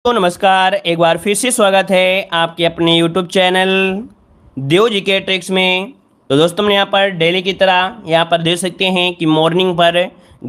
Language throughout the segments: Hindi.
तो नमस्कार, एक बार फिर से स्वागत है आपके अपने यूट्यूब चैनल देव जी के ट्रिक्स में। तो दोस्तों हमने यहाँ पर डेली की तरह यहाँ पर देख सकते हैं कि मॉर्निंग पर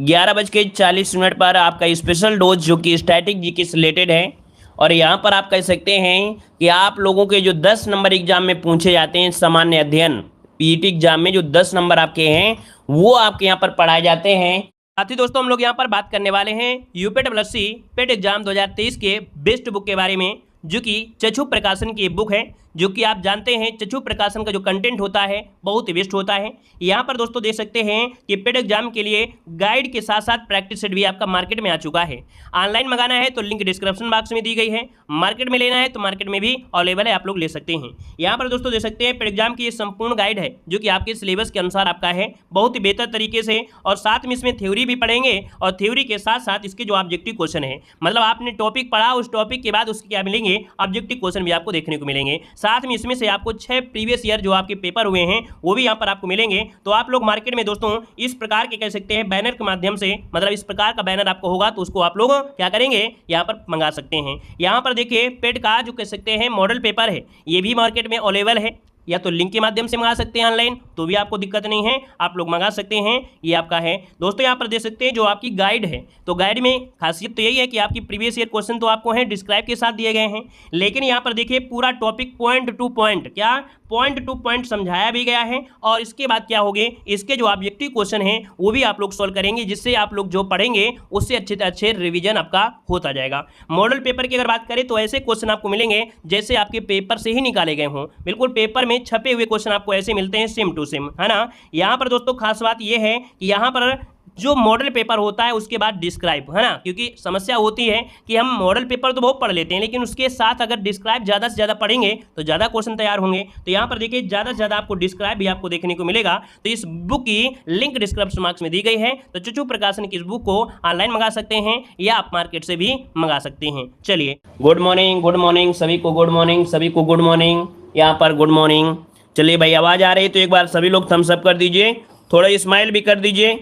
11:40 पर आपका स्पेशल डोज जो कि स्टैटिक जी के से रिलेटेड है। और यहाँ पर आप कह सकते हैं कि आप लोगों के जो 10 नंबर एग्जाम में पूछे जाते हैं सामान्य अध्ययन पीईटी एग्जाम में जो 10 नंबर आपके हैं वो आपके यहाँ पर पढ़ाए जाते हैं। साथ ही दोस्तों हम लोग यहाँ पर बात करने वाले हैं यूपीडब्ल्यूएससी पेट एग्जाम 2023 के बेस्ट बुक के बारे में, जो कि चक्षु प्रकाशन की बुक है। जो कि आप जानते हैं चक्षु प्रकाशन का जो कंटेंट होता है बहुत ही बेस्ट होता है। यहाँ पर दोस्तों देख सकते हैं कि पेट एग्जाम के लिए गाइड के साथ साथ प्रैक्टिस सेट भी आपका मार्केट में आ चुका है। ऑनलाइन मंगाना है तो लिंक डिस्क्रिप्शन बॉक्स में दी गई है, मार्केट में लेना है तो मार्केट में भी अवेलेबल है, आप लोग ले सकते हैं। यहाँ पर दोस्तों देख सकते हैं पेट एग्जाम की ये संपूर्ण गाइड है जो कि आपके सिलेबस के अनुसार आपका है, बहुत ही बेहतर तरीके से। और साथ में इसमें थ्योरी भी पढ़ेंगे और थ्योरी के साथ साथ इसके जो ऑब्जेक्टिव क्वेश्चन है, मतलब आपने टॉपिक पढ़ा उस टॉपिक के बाद उसके क्या मिलेंगे, ऑब्जेक्टिव क्वेश्चन भी आपको देखने को मिलेंगे। साथ में इसमें से आपको 6 प्रीवियस ईयर जो आपके पेपर हुए हैं वो भी यहाँ पर आपको मिलेंगे। तो आप लोग मार्केट में दोस्तों इस प्रकार के कह सकते हैं बैनर के माध्यम से, मतलब इस प्रकार का बैनर आपको होगा तो उसको आप लोग क्या करेंगे यहाँ पर मंगा सकते हैं। यहाँ पर देखिए पेट का जो कह सकते हैं मॉडल पेपर है ये भी मार्केट में अवेलेबल है, या तो लिंक के माध्यम से मंगा सकते हैं ऑनलाइन तो भी आपको दिक्कत नहीं है, आप लोग मंगा सकते हैं। ये आपका है दोस्तों। यहाँ पर देख सकते हैं जो आपकी गाइड है, तो गाइड में खासियत तो यही है कि आपकी प्रीवियस ईयर क्वेश्चन तो आपको है डिस्क्राइब के साथ दिए गए हैं, लेकिन यहाँ पर देखिए पूरा टॉपिक पॉइंट टू पॉइंट, क्या पॉइंट टू पॉइंट समझाया भी गया है। और इसके बाद क्या होगे, इसके जो ऑब्जेक्टिव क्वेश्चन हैं वो भी आप लोग सॉल्व करेंगे, जिससे आप लोग जो पढ़ेंगे उससे अच्छे से अच्छे रिवीजन आपका होता जाएगा। मॉडल पेपर की अगर बात करें तो ऐसे क्वेश्चन आपको मिलेंगे जैसे आपके पेपर से ही निकाले गए हों, बिल्कुल पेपर में छपे हुए क्वेश्चन आपको ऐसे मिलते हैं सेम टू सेम, है ना। यहाँ पर दोस्तों खास बात यह है कि यहाँ पर जो मॉडल पेपर होता है उसके बाद डिस्क्राइब, है ना, क्योंकि समस्या होती है कि हम मॉडल पेपर तो बहुत पढ़ लेते हैं लेकिन उसके साथ अगर डिस्क्राइब ज़्यादा से ज़्यादा पढ़ेंगे तो ज़्यादा क्वेश्चन तैयार होंगे। तो यहाँ पर देखिए ज़्यादा से ज़्यादा आपको डिस्क्राइब भी आपको देखने को मिलेगा। तो इस बुक की लिंक डिस्क्रिप्शन बॉक्स में दी गई है, तो चक्षु प्रकाशन की इस बुक को ऑनलाइन मंगा सकते हैं या आप मार्केट से भी मंगा सकते हैं। चलिए, गुड मॉर्निंग सभी को, गुड मॉर्निंग सभी को, गुड मॉर्निंग। यहाँ पर गुड मॉर्निंग। चलिए भाई, आवाज़ आ रही है तो एक बार सभी लोग थम्स अप कर दीजिए, थोड़ा स्माइल भी कर दीजिए।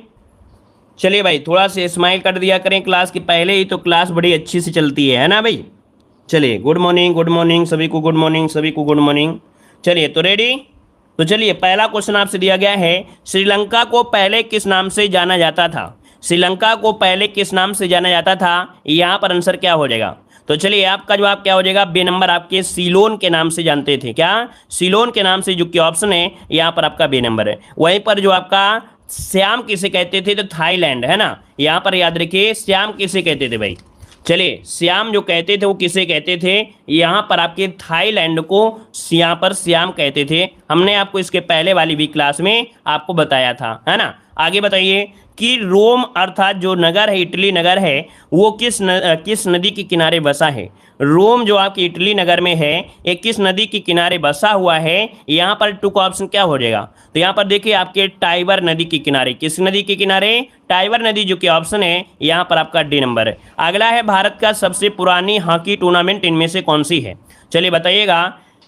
चलिए भाई, थोड़ा सा स्माइल कर दिया करें, क्लास के पहले ही तो क्लास बड़ी अच्छी से चलती है ना भाई। चलिए, गुड मॉर्निंग सभी को, गुड मॉर्निंग सभी को, गुड मॉर्निंग। चलिए तो रेडी। तो चलिए पहला क्वेश्चन आपसे दिया गया है, श्रीलंका को पहले किस नाम से जाना जाता था। श्रीलंका को पहले किस नाम से जाना जाता था, यहाँ पर आंसर क्या हो जाएगा। तो चलिए आपका जवाब क्या हो जाएगा, बे नंबर आपके सीलोन के नाम से जानते थे। क्या सीलोन के नाम से जो कि ऑप्शन है यहाँ पर आपका बे नंबर है। वहीं पर जो आपका श्याम किसे कहते थे, तो थाईलैंड, है ना। यहाँ पर याद रखिए श्याम किसे कहते थे भाई। चलिए श्याम जो कहते थे वो किसे कहते थे, यहाँ पर आपके थाईलैंड को यहाँ पर श्याम कहते थे। हमने आपको इसके पहले वाली भी क्लास में आपको बताया था, है ना। आगे बताइए कि रोम अर्थात जो नगर है, इटली नगर है, वो किस नदी के किनारे बसा है। रोम जो आपकी इटली नगर में है ये किस नदी के किनारे बसा हुआ है। यहाँ पर टू का ऑप्शन क्या हो जाएगा, तो यहाँ पर देखिए आपके टाइबर नदी के किनारे। किस नदी के किनारे, टाइबर नदी, जो कि ऑप्शन है यहाँ पर आपका डी नंबर है। अगला है भारत का सबसे पुरानी हॉकी टूर्नामेंट इनमें से कौन सी है। चलिए बताइएगा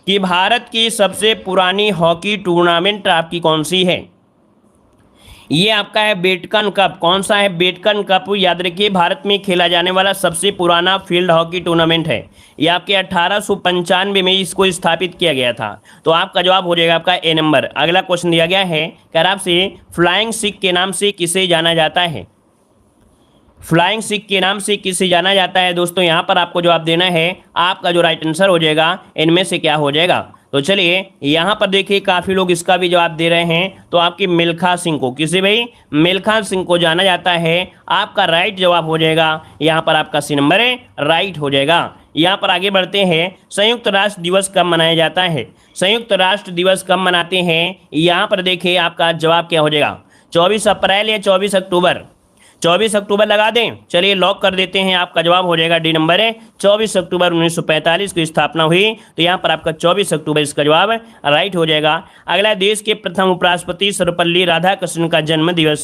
कि भारत की सबसे पुरानी हॉकी टूर्नामेंट आपकी कौन सी है। ये आपका है बेटकन कप। कौन सा है, बेटकन कप। याद रखिए भारत में खेला जाने वाला सबसे पुराना फील्ड हॉकी टूर्नामेंट है। ये आपके 1895 में इसको स्थापित किया गया था। तो आपका जवाब हो जाएगा आपका ए नंबर। अगला क्वेश्चन दिया गया है, कह रहा आपसे फ्लाइंग सिख के नाम से किसे जाना जाता है। फ्लाइंग सिख के नाम से किसे जाना जाता है दोस्तों, यहाँ पर आपको जवाब देना है। आपका जो राइट आंसर हो जाएगा इनमें से क्या हो जाएगा। तो चलिए यहाँ पर देखिए काफ़ी लोग इसका भी जवाब दे रहे हैं। तो आपकी मिल्खा सिंह को, किसे भाई, मिल्खा सिंह को जाना जाता है। आपका राइट जवाब हो जाएगा यहाँ पर आपका सी नंबर है, राइट हो जाएगा। यहाँ पर आगे बढ़ते हैं, संयुक्त राष्ट्र दिवस कब मनाया जाता है। संयुक्त राष्ट्र दिवस कब मनाते हैं, यहाँ पर देखिए आपका जवाब क्या हो जाएगा, 24 अप्रैल या 24 अक्टूबर। 24 अक्टूबर लगा दें। चलिए लॉक कर देते हैं, आपका जवाब हो जाएगा डी नंबर है, 24 अक्टूबर 1945 की स्थापना हुई। तो यहाँ पर आपका 24 अक्टूबर इसका जवाब राइट हो जाएगा। अगला, देश के प्रथम उपराष्ट्रपति सर्वपल्ली राधाकृष्णन का जन्म दिवस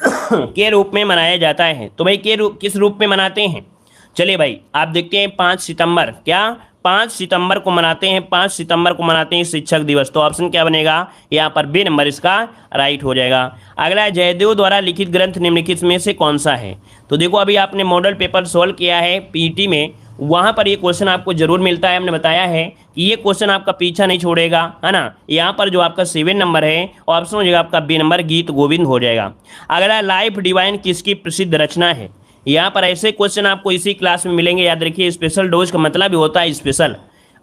के रूप में मनाया जाता है। तो भाई किस रूप में मनाते हैं। चलिए भाई आप देखते हैं 5 सितंबर, क्या 5 सितंबर को मनाते हैं, 5 सितंबर को मनाते हैं शिक्षक दिवस। तो ऑप्शन क्या बनेगा यहाँ पर बी नंबर इसका राइट हो जाएगा। अगला है जयदेव द्वारा लिखित ग्रंथ निम्नलिखित में से कौन सा है। तो देखो अभी आपने मॉडल पेपर सोल्व किया है पीटी में, वहां पर ये क्वेश्चन आपको जरूर मिलता है। हमने बताया है कि ये क्वेश्चन आपका पीछा नहीं छोड़ेगा, है ना। यहाँ पर जो आपका 7 नंबर है ऑप्शन हो जाएगा आपका बी नंबर गीत गोविंद हो जाएगा। अगला लाइफ डिवाइन किसकी प्रसिद्ध रचना है। यहाँ पर ऐसे क्वेश्चन आपको इसी क्लास में मिलेंगे, याद रखिए। स्पेशल डोज का मतलब ही होता है स्पेशल।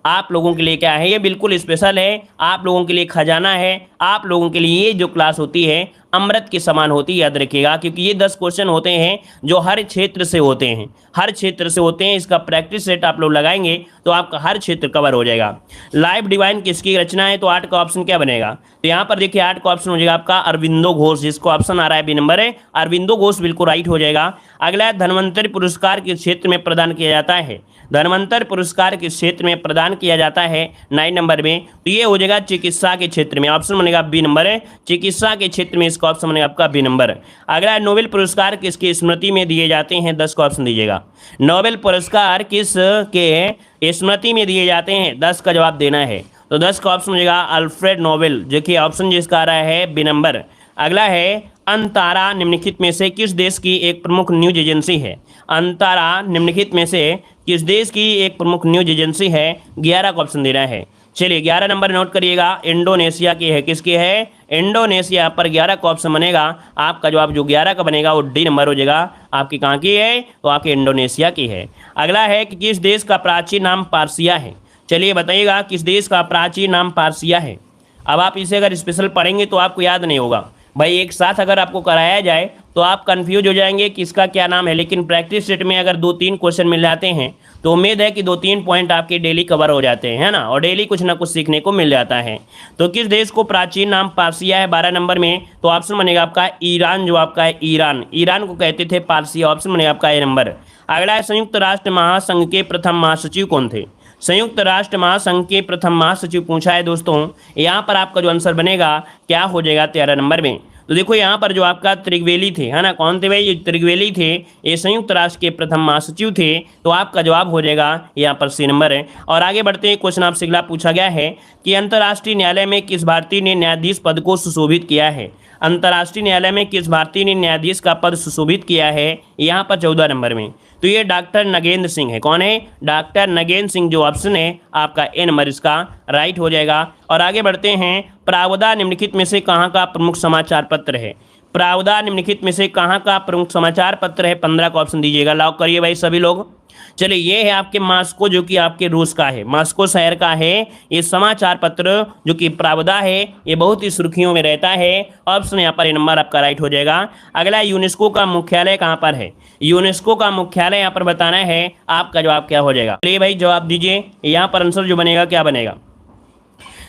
आप लोगों के लिए क्या है, ये बिल्कुल स्पेशल है, आप लोगों के लिए खजाना है, आप लोगों के लिए ये जो क्लास होती है अमृत के समान होती है, याद रखिएगा। क्योंकि ये 10 क्वेश्चन होते हैं जो हर क्षेत्र से होते हैं, हर क्षेत्र से होते हैं। इसका प्रैक्टिस सेट आप लोग लगाएंगे तो आपका हर क्षेत्र कवर हो जाएगा। लाइफ डिवाइन किसकी रचना है, तो 8 का ऑप्शन क्या बनेगा। तो यहाँ पर देखिए 8 का ऑप्शन हो जाएगा आपका अरविंदो घोष, जिसको ऑप्शन आ रहा है बी नंबर है अरविंदो घोष, बिल्कुल राइट हो जाएगा। अगला धन्वंतरि पुरस्कार किस क्षेत्र में प्रदान किया जाता है। धन्वंतरि पुरस्कार किस क्षेत्र में प्रदान किया जाता है 9 नंबर में, तो ये हो जाएगा चिकित्सा के क्षेत्र में। ऑप्शन बनेगा बी नंबर है चिकित्सा के क्षेत्र में, इसका ऑप्शन बनेगा आपका बी नंबर। अगला नोबेल पुरस्कार किसकी स्मृति में दिए जाते हैं, 10 का ऑप्शन दीजिएगा। नोबेल पुरस्कार किस के स्मृति में दिए जाते हैं, 10 का जवाब देना है। तो 10 का ऑप्शन हो जाएगा अल्फ्रेड नोबेल, जो कि ऑप्शन जिसका आ रहा है बी नंबर। अगला है अंतारा निम्नलिखित में से किस देश की एक प्रमुख न्यूज एजेंसी है। अंतारा निम्नलिखित में से किस देश की एक प्रमुख न्यूज एजेंसी है, 11 का ऑप्शन देना है। चलिए 11 नंबर नोट करिएगा, इंडोनेशिया की है। किसकी है, इंडोनेशिया पर 11 का ऑप्शन बनेगा। आपका जवाब जो 11 का बनेगा वो डी नंबर हो जाएगा। आपकी कहाँ की है, तो आपकी इंडोनेशिया की है। अगला है कि किस देश का प्राचीन नाम पारसिया है। चलिए बताइएगा किस देश का प्राचीन नाम पारसिया है। अब आप इसे अगर स्पेशल पढ़ेंगे तो आपको याद नहीं होगा भाई, एक साथ अगर आपको कराया जाए तो आप कंफ्यूज हो जाएंगे कि इसका क्या नाम है। लेकिन प्रैक्टिस सेट में अगर 2-3 क्वेश्चन मिल जाते हैं तो उम्मीद है कि 2-3 पॉइंट आपके डेली कवर हो जाते हैं, है ना, और डेली कुछ ना कुछ सीखने को मिल जाता है। तो किस देश को प्राचीन नाम पारसिया है 12 नंबर में, तो ऑप्शन बनेगा आपका ईरान, जो आपका है ईरान। ईरान को कहते थे पारसिया, ऑप्शन बनेगा आपका ए नंबर। अगला है संयुक्त राष्ट्र महासंघ के प्रथम महासचिव कौन थे। संयुक्त राष्ट्र महासंघ के प्रथम महासचिव पूछा है दोस्तों। यहाँ पर आपका जो आंसर बनेगा क्या हो जाएगा 13 नंबर में। तो देखो यहाँ पर जो आपका त्रिगवेली थे, है ना, कौन थे भाई, ये त्रिगवेली थे, ये संयुक्त राष्ट्र के प्रथम महासचिव थे। तो आपका जवाब हो जाएगा यहाँ पर सी नंबर है। और आगे बढ़ते हैं, क्वेश्चन आपसे अगला पूछा गया है कि अंतर्राष्ट्रीय न्यायालय में किस भारतीय ने न्यायाधीश पद को सुशोभित किया है। अंतर्राष्ट्रीय न्यायालय में किस भारतीय ने न्यायाधीश का पद सुशोभित किया है, यहाँ पर 14 नंबर में। तो ये डॉक्टर नगेंद्र सिंह है। कौन है, डॉक्टर नगेंद्र सिंह, जो ऑप्शन है आपका ए नंबर इसका राइट हो जाएगा। और आगे बढ़ते हैं, प्रावधा निम्नलिखित में से कहाँ का प्रमुख समाचार पत्र है। प्रावधा निम्नलिखित में से कहाँ का प्रमुख समाचार पत्र है, 15 का ऑप्शन दीजिएगा। लॉक करिए भाई सभी लोग। चलिए ये है आपके मास्को, जो कि आपके रूस का है, मास्को शहर का है ये समाचार पत्र, जो कि प्रावधा है। ये बहुत ही सुर्खियों में रहता है। ऑप्शन यहाँ पर ये नंबर आपका राइट हो जाएगा। अगला यूनेस्को का मुख्यालय कहाँ पर है। यूनेस्को का मुख्यालय यहाँ पर बताना है। आपका जवाब क्या हो जाएगा, चलिए भाई जवाब दीजिए। यहाँ पर आंसर जो बनेगा क्या बनेगा,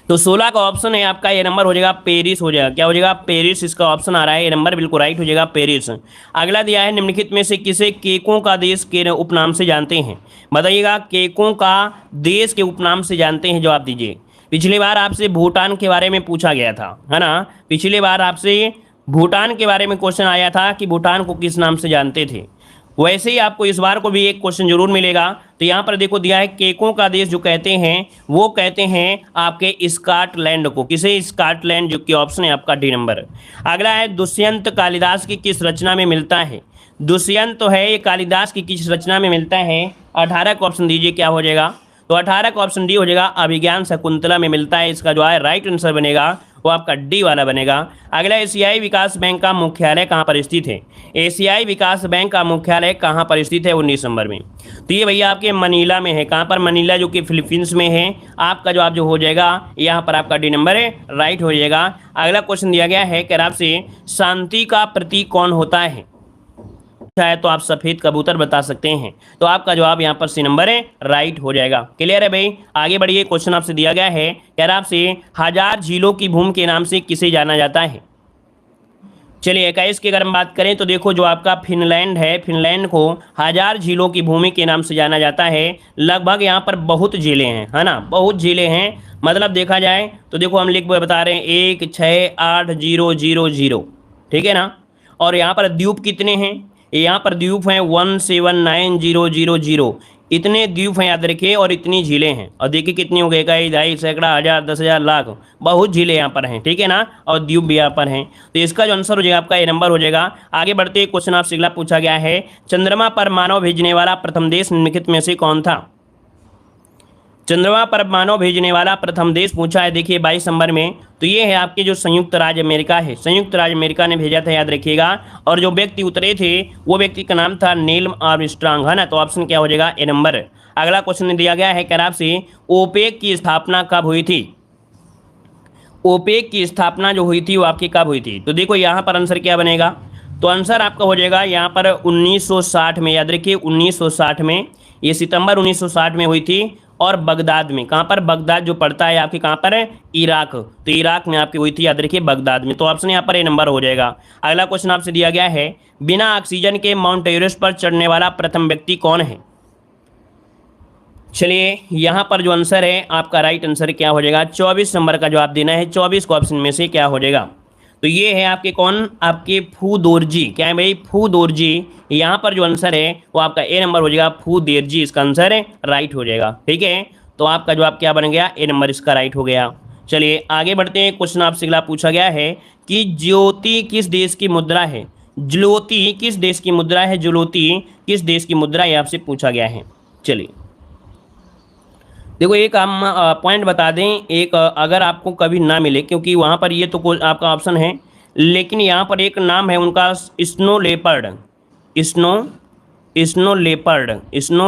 तो 16 का ऑप्शन है आपका ये नंबर हो जाएगा पेरिस हो जाएगा। क्या हो जाएगा, पेरिस, इसका ऑप्शन आ रहा है ये नंबर बिल्कुल राइट हो जाएगा पेरिस। अगला दिया है निम्नलिखित में से किसे केकों का देश के उपनाम से जानते हैं। बताइएगा केकों का देश के उपनाम से जानते हैं, जवाब दीजिए। पिछली बार आपसे भूटान के बारे में पूछा गया था, है ना, पिछली बार आपसे भूटान के बारे में क्वेश्चन आया था कि भूटान को किस नाम से जानते थे। वैसे ही आपको इस बार को भी एक क्वेश्चन जरूर मिलेगा। तो यहाँ पर देखो दिया है केकों का देश जो कहते हैं वो कहते हैं आपके स्कॉटलैंड को। किसे, स्कॉटलैंड, जो कि ऑप्शन है आपका डी नंबर। अगला है दुष्यंत कालिदास की किस रचना में मिलता है। दुष्यंत तो है ये कालिदास की किस रचना में मिलता है, 18 का ऑप्शन दीजिए क्या हो जाएगा। तो 18 का ऑप्शन डी हो जाएगा अभिज्ञान शकुंतला में मिलता है। इसका जो है राइट आंसर बनेगा वो आपका डी वाला बनेगा। अगला एशियाई विकास बैंक का मुख्यालय कहाँ पर स्थित है। एशियाई विकास बैंक का मुख्यालय कहाँ पर स्थित है, 19 नंबर में। तो ये भैया आपके मनीला में है। कहाँ पर, मनीला, जो कि फिलीपींस में है। आपका जवाब जो हो जाएगा यहाँ पर आपका डी नंबर है राइट हो जाएगा। अगला क्वेश्चन दिया गया है कि आपसे शांति का प्रतीक कौन होता है। है तो आप सफेद कबूतर बता सकते हैं। तो आपका जवाब यहाँ पर सी नंबर है राइट हो जाएगा। क्लियर है भाई, आगे बढ़िए। क्वेश्चन आपसे दिया गया है कह रहा आपसे 1000 झीलों की भूमि के नाम से किसे जाना जाता है। चलिए 21 की अगर हम बात करें तो देखो जो आपका फिनलैंड है, फिनलैंड को 1000 झीलों की भूमि के नाम से जाना जाता है। लगभग यहाँ पर बहुत झीलें हैं, है ना, बहुत झीलें हैं। मतलब देखा जाए तो देखो हम लिख बता रहे हैं 1680000, ठीक है ना। और यहाँ पर द्वीप कितने हैं, यहाँ पर द्वीप हैं 179000। इतने द्वीप हैं याद रखिए और इतनी झीलें हैं। और देखिए कितनी हो गई, कई, ढाई, सैकड़ा, हजार, 10,000, लाख, बहुत झीलें यहाँ पर हैं, ठीक है ना, और द्वीप भी यहाँ पर हैं। तो इसका जो आंसर हो जाएगा आपका ए नंबर हो जाएगा। आगे बढ़ते क्वेश्चन आपसे अगला पूछा गया है, चंद्रमा पर मानव भेजने वाला प्रथम देश निम्नलिखित में से कौन था। चंद्रमा पर मानव भेजने वाला प्रथम देश पूछा है, देखिए 22 नंबर में, तो ये है आपके जो संयुक्त राज्य अमेरिका है, संयुक्त राज्य अमेरिका ने भेजा था, याद रखिएगा। और जो व्यक्ति उतरे थे वो व्यक्ति का नाम था नील आर्मस्ट्रांग, है ना। तो ऑप्शन क्या हो जाएगा, ए नंबर। अगला क्वेश्चन दिया गया है खराब से, ओपेक की स्थापना कब हुई थी। ओपेक की स्थापना जो हुई थी वो आपकी कब हुई थी। तो देखो यहाँ पर आंसर क्या बनेगा, तो आंसर आपका हो जाएगा यहाँ पर 1960 में, याद रखिए 1960 में, ये सितंबर 1960 में हुई थी। और बगदाद में, कहाँ पर, बगदाद जो पड़ता है आपके कहाँ पर, इराक, तो इराक में आपकी हुई थी, याद रखिए बगदाद में। तो ऑप्शन यहाँ पर ए नंबर हो जाएगा। अगला क्वेश्चन आपसे दिया गया है, बिना ऑक्सीजन के माउंट एवरेस्ट पर चढ़ने वाला प्रथम व्यक्ति कौन है। चलिए यहाँ पर जो आंसर है आपका राइट आंसर क्या हो जाएगा, 24 नंबर का जवाब देना है। 24 को ऑप्शन में से क्या हो जाएगा, तो ये है आपके कौन, आपके फूदोरजी, क्या है भाई, फूदोरजी। यहाँ पर जो आंसर है वो आपका ए नंबर हो जाएगा, फूदेरजी इसका आंसर है, राइट हो जाएगा, ठीक है। तो आपका जवाब क्या बन गया, ए नंबर इसका राइट हो गया। चलिए आगे बढ़ते हैं। क्वेश्चन आपसे अगला पूछा गया है कि ज्योति किस देश की मुद्रा है। ज्योति किस देश की मुद्रा है, ज्योति किस देश की मुद्रा है, आपसे पूछा गया है। चलिए देखो एक हम पॉइंट बता दें, एक अगर आपको कभी ना मिले, क्योंकि वहाँ पर ये तो आपका ऑप्शन है, लेकिन यहाँ पर एक नाम है उनका, स्नो लेपर्ड, स्नो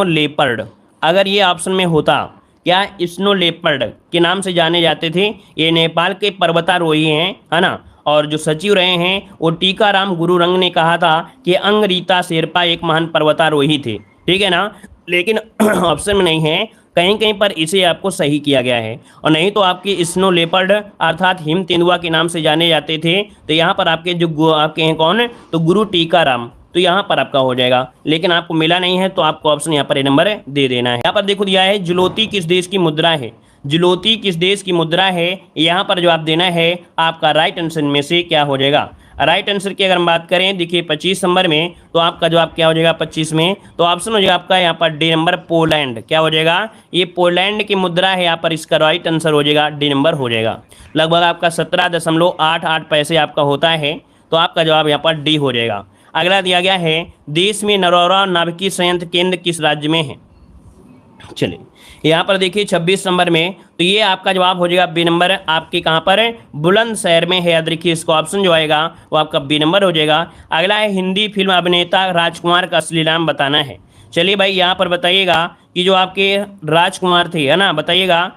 लेपर्ड। अगर ये ऑप्शन में होता, क्या स्नो लेपर्ड के नाम से जाने जाते थे। ये नेपाल के पर्वतारोही हैं, है ना। और जो सचिव रहे हैं वो टीकाराम गुरुरंग ने कहा था कि अंगरीता शेरपा एक महान पर्वतारोही थे, ठीक है ना। लेकिन ऑप्शन में नहीं है, कहीं कहीं पर इसे आपको सही किया गया है। और नहीं तो आपके स्नो लेपर्ड अर्थात हिम तेंदुआ के नाम से जाने जाते थे। तो यहाँ पर आपके जो आपके हैं कौन, तो गुरु टीकाराम, तो यहाँ पर आपका हो जाएगा। लेकिन आपको मिला नहीं है तो आपको ऑप्शन यहाँ पर ए नंबर दे देना है। यहाँ पर देखो दिया है, ज्योति किस देश की मुद्रा है। ज्योति किस देश की मुद्रा है, यहाँ पर जवाब देना है आपका राइट आंसर में से क्या हो जाएगा। राइट आंसर की अगर हम बात करें, देखिए 25 नंबर में, तो आपका जवाब क्या हो जाएगा 25 में, तो ऑप्शन हो जाएगा आपका यहाँ पर डी नंबर, पोलैंड। क्या हो जाएगा, ये पोलैंड की मुद्रा है, यहाँ पर इसका राइट आंसर हो जाएगा डी नंबर हो जाएगा। लगभग आपका 17.88 पैसे आपका होता है, तो आपका जवाब यहाँ पर डी हो जाएगा। अगला दिया गया है, देश में नरौरा नाभिकीय संयंत्र केंद्र किस राज्य में है। चलिए यहाँ पर देखिए 26 नंबर में, तो ये आपका जवाब हो जाएगा बी नंबर, आपके कहाँ पर, बुलंदशहर में है, याद रखिए इसका ऑप्शन जो आएगा वो आपका बी नंबर हो जाएगा। अगला है, हिंदी फिल्म अभिनेता राजकुमार का असली नाम बताना है। चलिए भाई यहाँ पर बताइएगा कि जो आपके राजकुमार थे, है ना, बताइएगा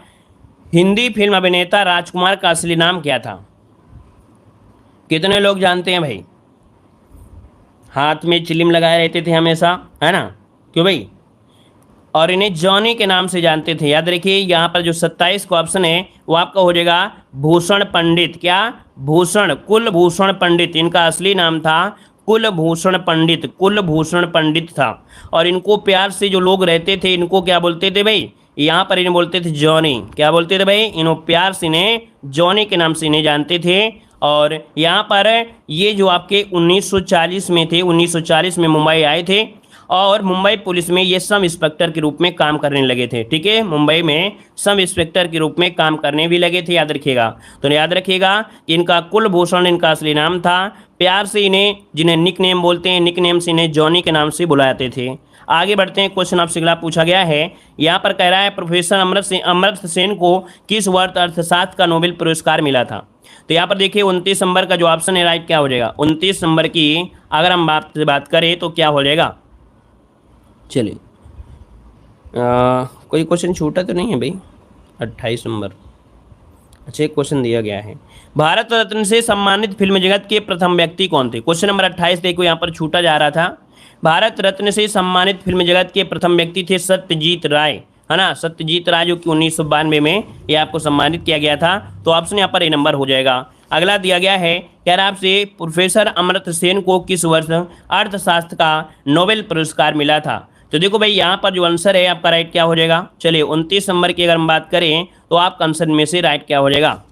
हिंदी फिल्म अभिनेता राजकुमार का असली नाम क्या था। कितने लोग जानते हैं भाई, हाथ में चिलिम लगाए रहते थे हमेशा, है ना, क्यों भाई, और इन्हें जॉनी के नाम से जानते थे। याद रखिए यहाँ पर जो 27 का ऑप्शन है वो आपका हो जाएगा भूषण पंडित। क्या, भूषण, कुलभूषण पंडित, इनका असली नाम था कुलभूषण पंडित, कुलभूषण पंडित था। और इनको प्यार से जो लोग रहते थे इनको क्या बोलते थे भाई, यहाँ पर इन्हें बोलते थे जॉनी। क्या बोलते थे भाई, इन्हों प्यार से इन्हें जॉनी के नाम से इन्हें जानते थे। और यहाँ पर ये जो आपके 1940 में थे, 1940 में मुंबई आए थे और मुंबई पुलिस में ये सब इंस्पेक्टर के रूप में काम करने लगे थे, ठीक है। मुंबई में सब इंस्पेक्टर के रूप में काम करने भी लगे थे, याद रखिएगा। तो याद रखिएगा इनका कुलभूषण इनका असली नाम था। प्यार से इन्हें, जिन्हें निक नेम बोलते हैं, निक नेम से इन्हें जॉनी के नाम से बुलाते थे। आगे बढ़ते हैं, क्वेश्चन आपसे अगला पूछा गया है, यहाँ पर कह रहा है प्रोफेसर अमर्त्य सेन को किस वर्ष अर्थशास्त्र का नोबेल पुरस्कार मिला था। तो यहाँ पर देखिए 29 नंबर का जो ऑप्शन है राइट क्या हो जाएगा, 29 नंबर की अगर हम बात करें तो क्या हो जाएगा। चलिए कोई क्वेश्चन छूटा तो नहीं है भाई, 28 नंबर। अच्छा एक क्वेश्चन दिया गया है, भारत रत्न से सम्मानित फिल्म जगत के प्रथम व्यक्ति कौन थे। क्वेश्चन नंबर 28 देखो यहाँ पर छूटा जा रहा था। भारत रत्न से सम्मानित फिल्म जगत के प्रथम व्यक्ति थे सत्यजीत राय, है ना, सत्यजीत राय, जो कि 1992 में ये आपको सम्मानित किया गया था। तो ऑप्शन यहाँ पर ए नंबर हो जाएगा। अगला दिया गया है, कह रहा आपसे प्रोफेसर अमर्त्य सेन को किस वर्ष अर्थशास्त्र का नोबेल पुरस्कार मिला था। तो देखो भाई यहाँ पर जो आंसर है आपका राइट क्या हो जाएगा। चलिए 29 नंबर की अगर हम बात करें तो आपका आंसर में से राइट क्या हो जाएगा,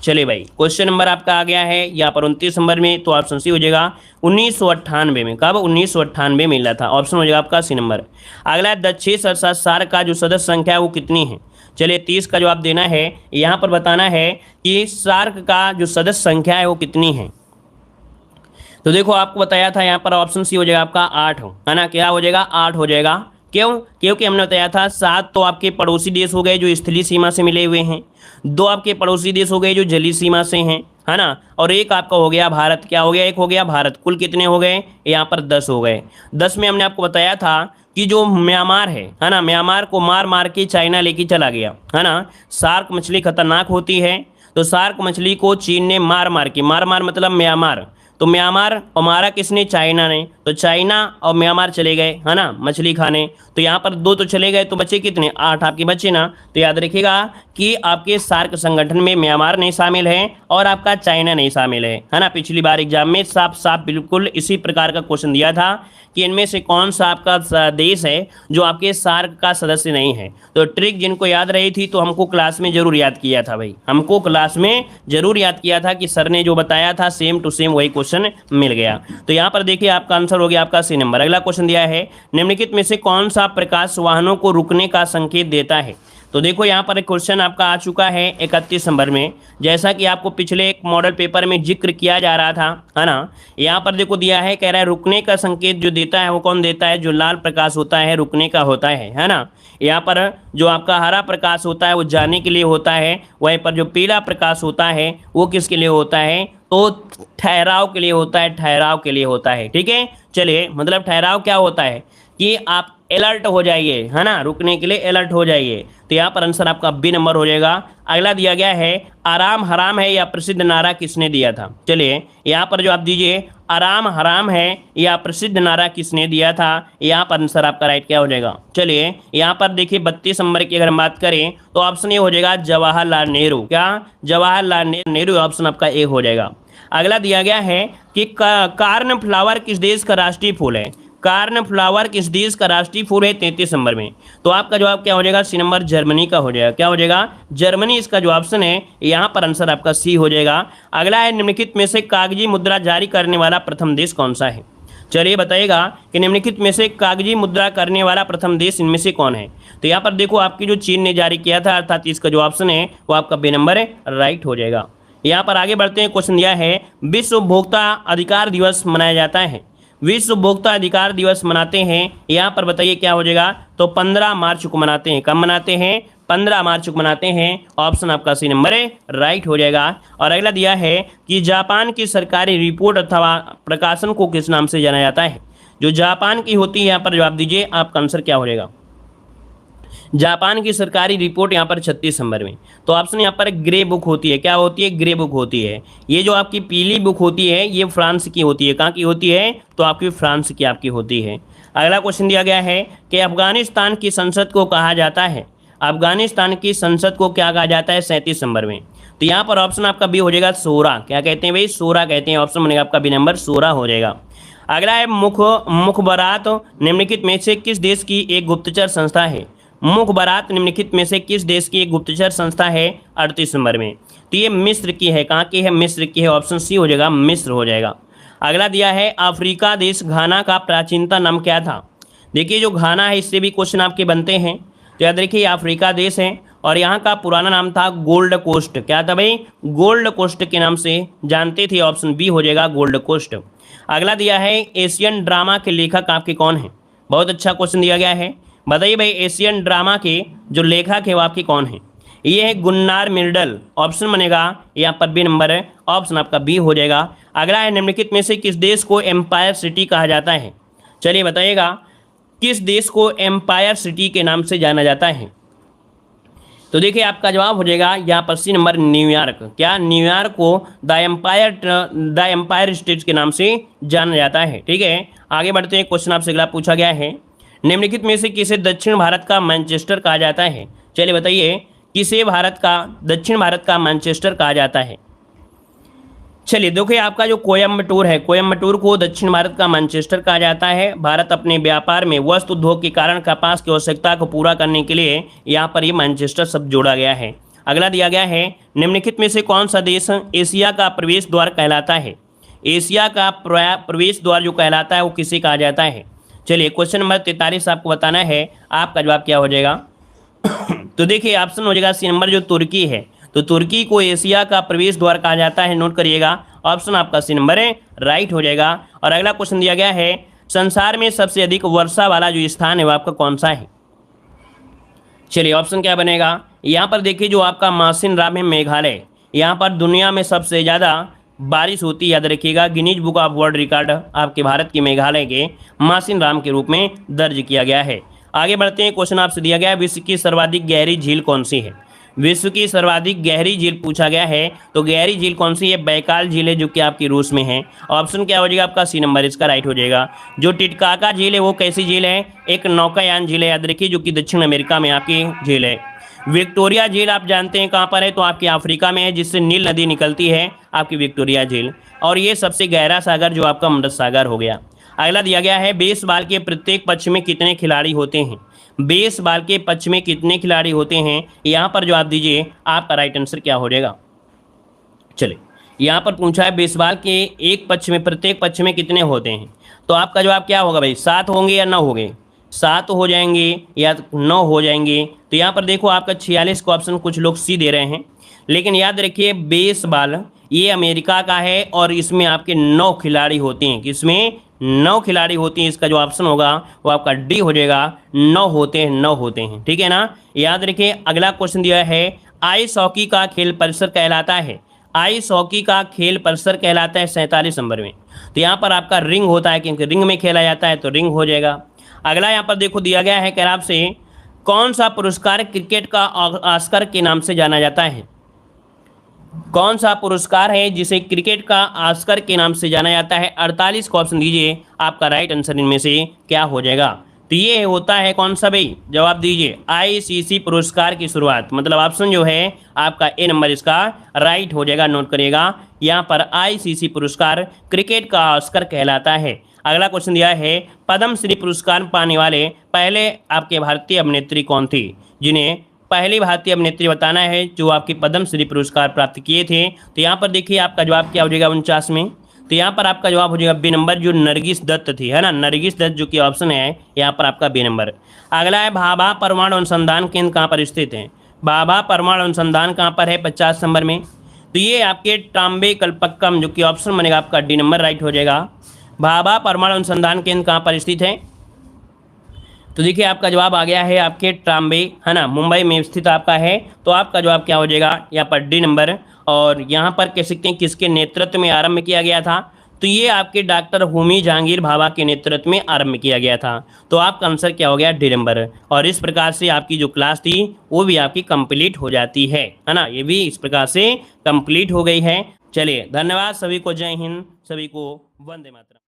चलिए भाई, क्वेश्चन नंबर आपका आ गया है यहाँ पर 29 नंबर में, तो ऑप्शन सी हो जाएगा 1998 में। कब? 1998 में मिला था। ऑप्शन हो जाएगा आपका सी नंबर। अगला है दक्षिण सार्क का जो सदस्य संख्या है वो कितनी है? चलिए 30 का जवाब देना है। यहाँ पर बताना है कि सार्क का जो सदस्य संख्या है वो कितनी है। तो देखो आपको बताया था यहाँ पर ऑप्शन सी हो जाएगा आपका 8 है ना। क्या हो जाएगा? 8 हो जाएगा। क्यों? क्योंकि हमने बताया था 7 तो आपके पड़ोसी देश हो गए जो स्थलीय सीमा से मिले हुए हैं, 2 आपके पड़ोसी देश हो गए जो जलीय सीमा से हैं, है ना, और एक आपका हो गया भारत। क्या हो गया? एक हो गया भारत। कुल कितने हो गए यहाँ पर? 10 हो गए। 10 में हमने आपको बताया था कि जो म्यांमार है ना, म्यांमार को मार मार के चाइना लेके चला गया, है ना। सार्क मछली खतरनाक होती है, तो सार्क मछली को चीन ने मार मार मतलब म्यांमार, तो म्यांमार और मारा किसने? चाइना ने। तो चाइना और म्यांमार चले गए, है ना, मछली खाने। तो यहाँ पर 2 तो चले गए, तो बचे कितने? 8 आपके बचे ना। तो याद रखिएगा कि आपके सार्क संगठन में म्यांमार नहीं शामिल है और आपका चाइना नहीं शामिल है ना। पिछली बार एग्जाम में साफ साफ बिल्कुल इसी प्रकार का क्वेश्चन दिया था कि इनमें से कौन सा आपका देश है जो आपके सार्क का सदस्य नहीं है। तो ट्रिक जिनको याद रही थी तो हमको क्लास में जरूर याद किया था भाई, हमको क्लास में जरूर याद किया था कि सर ने जो बताया था सेम टू सेम वही क्वेश्चन मिल गया। तो यहाँ पर देखिए आपका आंसर हो गया आपका सी नंबर। अगला क्वेश्चन दिया है निम्नलिखित में से कौन सा प्रकाश वाहनों को रुकने का संकेत देता है। तो देखो यहाँ पर एक क्वेश्चन आपका आ चुका है 31 नंबर में, जैसा कि आपको पिछले एक मॉडल पेपर में जिक्र किया जा रहा था, है ना। यहाँ पर देखो दिया है, कह रहा है रुकने का संकेत जो देता है वो कौन देता है? जो लाल प्रकाश होता है रुकने का होता है ना। यहाँ पर जो आपका हरा प्रकाश होता है वो जाने के लिए होता है, वहीं पर जो पीला प्रकाश होता है वो किसके लिए होता है? तो ठहराव के लिए होता है, ठहराव के लिए होता है। ठीक है, चलिए मतलब ठहराव क्या होता है कि आप अलर्ट हो जाइए, है ना, रुकने के लिए अलर्ट हो जाइए। तो यहाँ पर आंसर आपका बी नंबर हो जाएगा। अगला दिया गया है आराम हराम है या प्रसिद्ध नारा किसने दिया था? चलिए यहाँ पर जो आप दीजिए आराम हराम है या प्रसिद्ध नारा किसने दिया था, यहाँ पर आंसर आपका राइट क्या हो जाएगा? चलिए यहाँ पर देखिए 32 नंबर की अगर हम बात करें तो ऑप्शन ए हो जाएगा जवाहरलाल नेहरू। क्या? जवाहरलाल नेहरू, ऑप्शन आपका ए हो जाएगा। अगला दिया गया है कि कार्न फ्लावर किस देश का राष्ट्रीय फूल है? कार्न फ्लावर किस देश का राष्ट्रीय फूल है? 33 नंबर में। तो आपका जवाब क्या हो जाएगा? सी नंबर जर्मनी का हो जाएगा। क्या हो जाएगा? जर्मनी इसका जो ऑप्शन है, यहाँ पर आंसर आपका सी हो जाएगा। अगला है निम्नलिखित में से कागजी मुद्रा जारी करने वाला प्रथम देश कौन सा है? चलिए बताइएगा कि निम्नलिखित में से कागजी मुद्रा करने वाला प्रथम देश इनमें से कौन है? तो यहाँ पर देखो आपकी जो चीन ने जारी किया था, अर्थात इसका जो ऑप्शन है वो आपका बी नंबर राइट हो जाएगा। यहाँ पर आगे बढ़ते हैं। क्वेश्चन दिया है विश्व उपभोक्ता अधिकार दिवस मनाया जाता है। विश्व उपभोक्ता अधिकार दिवस मनाते हैं, यहाँ पर बताइए क्या हो जाएगा? तो 15 मार्च को मनाते हैं। कब मनाते हैं? 15 मार्च को मनाते हैं। ऑप्शन आपका सी नंबर राइट हो जाएगा। और अगला दिया है कि जापान की सरकारी रिपोर्ट अथवा प्रकाशन को किस नाम से जाना जाता है? जो जापान की होती है, यहाँ पर जवाब दीजिए, आपका आंसर क्या हो जाएगा? जापान की सरकारी रिपोर्ट यहाँ पर 36 नंबर में। तो ऑप्शन यहाँ पर ग्रे बुक होती है। क्या होती है? ग्रे बुक होती है। ये जो आपकी पीली बुक होती है ये फ्रांस की होती है। कहाँ की होती है? तो आपकी फ्रांस की आपकी होती है। अगला क्वेश्चन दिया गया है कि अफगानिस्तान की संसद को कहा जाता है। अफगानिस्तान की संसद को क्या कहा जाता है? 37 नंबर में। तो यहाँ पर ऑप्शन आपका बी हो जाएगा शोरा। क्या कहते हैं भाई? शोरा कहते हैं। ऑप्शन बनेगा आपका बी नंबर शोरा हो जाएगा। अगला है मुखबरात निम्नलिखित में से किस देश की एक गुप्तचर संस्था है? मुखबरात निम्नलिखित में से किस देश की एक गुप्तचर संस्था है? 38 नंबर में। तो ये मिस्र की है। कहाँ की है? मिस्र की है। ऑप्शन सी हो जाएगा, मिस्र हो जाएगा। अगला दिया है अफ्रीका देश घाना का प्राचीनता नाम क्या था? देखिए जो घाना है इससे भी क्वेश्चन आपके बनते हैं, तो याद रखिए अफ्रीका देश है और यहाँ का पुराना नाम था गोल्ड कोस्ट। क्या था भाई? गोल्ड कोस्ट के नाम से जानते थे। ऑप्शन बी हो जाएगा गोल्ड कोस्ट। अगला दिया है एशियन ड्रामा के लेखक आपके कौन है? बहुत अच्छा क्वेश्चन दिया गया है। बताइए भाई एशियन ड्रामा के जो लेखक है वो आपके कौन है? ये है गुन्नार मिर्डल। ऑप्शन बनेगा यहाँ पर बी नंबर है। ऑप्शन आपका बी हो जाएगा। अगला है निम्नलिखित में से किस देश को एम्पायर सिटी कहा जाता है? चलिए बताइएगा किस देश को एम्पायर सिटी के नाम से जाना जाता है? तो देखिए आपका जवाब हो जाएगा यहाँ पर सी नंबर न्यूयॉर्क। क्या? न्यूयॉर्क को द एम्पायर स्टेट के नाम से जाना जाता है। ठीक है, आगे बढ़ते हैं। क्वेश्चन आपसे अगला पूछा गया है निम्नलिखित में से किसे दक्षिण भारत का मैनचेस्टर कहा जाता है? चलिए बताइए किसे दक्षिण भारत का मैनचेस्टर कहा जाता है? चलिए देखिए आपका जो कोयम्बटूर है, कोयम्बटूर को दक्षिण भारत का मैनचेस्टर कहा जाता है। भारत अपने व्यापार में वस्त्र उद्योग के कारण कपास की आवश्यकता को पूरा करने के लिए यहाँ पर ये मैनचेस्टर शब्द जोड़ा गया है। अगला दिया गया है, निम्नलिखित में से कौन सा देश एशिया का प्रवेश द्वार कहलाता है? एशिया का प्रवेश द्वार जो कहलाता है वो किसे कहा जाता है? चलिए क्वेश्चन नंबर 43 आपको बताना है, आपका जवाब क्या हो जाएगा? तो देखिए ऑप्शन हो जाएगा सी नंबर जो तुर्की है, तो तुर्की को एशिया का प्रवेश द्वार कहा जाता है, नोट करिएगा, ऑप्शन आपका सी नंबर है राइट हो जाएगा। और अगला क्वेश्चन दिया गया है, संसार में सबसे अधिक वर्षा वाला जो स्थान है वो आपका कौन सा है? चलिए ऑप्शन क्या बनेगा, यहाँ पर देखिए जो आपका मासिनराम है मेघालय, यहाँ पर दुनिया में सबसे ज़्यादा बारिश होती है, याद रखिएगा, Guinness book of world record आपके भारत के मेघालय के मासिनराम के रूप में दर्ज किया गया है। आगे बढ़ते हैं, क्वेश्चन आपसे दिया गया है, विश्व की सर्वाधिक गहरी झील कौन सी है? विश्व की सर्वाधिक गहरी झील पूछा गया है, तो गहरी झील कौन सी है? बैकाल झील है, जो कि आपकी रूस में है। ऑप्शन क्या हो जाएगा आपका? सी नंबर इसका राइट हो जाएगा। जो टिटकाका झील है वो कैसी झील है? एक नौकायान झील है, याद रखिए, जो कि दक्षिण अमेरिका में आपकी झील है। विक्टोरिया झील आप जानते हैं कहाँ पर है? तो आपकी अफ्रीका में है, जिससे नील नदी निकलती है आपकी विक्टोरिया झील। और ये सबसे गहरा सागर जो आपका अमृत सागर हो गया। अगला दिया गया है, बेसबॉल के प्रत्येक पक्ष में कितने खिलाड़ी होते हैं? बेसबॉल के पक्ष में कितने खिलाड़ी होते हैं? यहाँ पर जवाब दीजिए, आपका राइट आंसर क्या हो जाएगा? चलिए यहाँ पर पूछा है बेसबॉल के एक पक्ष में, प्रत्येक पक्ष में कितने होते हैं, तो आपका जवाब क्या होगा भाई? 7 होंगे या 9 होंगे? 7 हो जाएंगे या 9 हो जाएंगे? तो यहाँ पर देखो आपका 46 का ऑप्शन कुछ लोग सी दे रहे हैं, लेकिन याद रखिए बेसबॉल ये अमेरिका का है और इसमें आपके 9 खिलाड़ी होते हैं। किसमें? 9 खिलाड़ी होती हैं। इसका जो ऑप्शन होगा वो आपका डी हो जाएगा, 9 होते हैं, 9 होते हैं, ठीक है ना। याद रखिए अगला क्वेश्चन दिया है, आइस हॉकी का खेल परिसर कहलाता है? आइस हॉकी का खेल परिसर कहलाता है 47 नंबर में। तो यहाँ पर आपका रिंग होता है, क्योंकि रिंग में खेला जाता है, तो रिंग हो जाएगा। अगला यहाँ पर देखो दिया गया है, कह रहा आपसे कौन सा पुरस्कार क्रिकेट का ऑस्कर के नाम से जाना जाता है? कौन सा पुरस्कार है जिसे क्रिकेट का ऑस्कर के नाम से जाना जाता है? 48 का ऑप्शन दीजिए, आपका राइट आंसर इनमें से क्या हो जाएगा? तो ये होता है कौन सा भाई? जवाब दीजिए, आईसीसी पुरस्कार की शुरुआत, मतलब ऑप्शन जो है आपका ए नंबर इसका राइट हो जाएगा, नोट करिएगा। यहाँ पर आईसीसी पुरस्कार क्रिकेट का ऑस्कर कहलाता है। अगला क्वेश्चन दिया है, पद्म श्री पुरस्कार पाने वाले पहले आपके भारतीय अभिनेत्री कौन थी? जिन्हें पहली भारतीय अभिनेत्री बताना है जो आपके पद्म श्री पुरस्कार प्राप्त किए थे। तो यहाँ पर देखिए आपका जवाब क्या हो जाएगा 49 में। तो यहाँ पर आपका जवाब हो जाएगा बी नंबर, जो नरगिस दत्त थी, है ना, नरगिस दत्त, जो कि ऑप्शन है यहाँ पर आपका बी नंबर। अगला है, भाभा परमाणु अनुसंधान केंद्र कहाँ पर स्थित है? भाभा परमाणु अनुसंधान कहाँ पर है? 50 नंबर में। तो ये आपके ट्राम्बे कल्पक्कम, जो कि ऑप्शन बनेगा आपका डी नंबर, राइट हो जाएगा। भाभा परमाणु अनुसंधान केंद्र कहाँ पर स्थित है? तो देखिए आपका जवाब आ गया है आपके ट्राम्बे, है ना, मुंबई में स्थित आपका है। तो आपका जवाब क्या हो जाएगा यहाँ पर? D number. और यहाँ पर कह सकते हैं किसके नेतृत्व में आरंभ किया गया था? तो ये आपके डॉक्टर होमी जहांगीर भाभा के नेतृत्व में आरंभ किया गया था। तो आपका आंसर क्या हो गया? D number. और इस प्रकार से आपकी जो क्लास थी वो भी आपकी कंप्लीट हो जाती है ना, ये भी इस प्रकार से कंप्लीट हो गई है। चलिए धन्यवाद सभी को, जय हिंद, सभी को वंदे मातरम।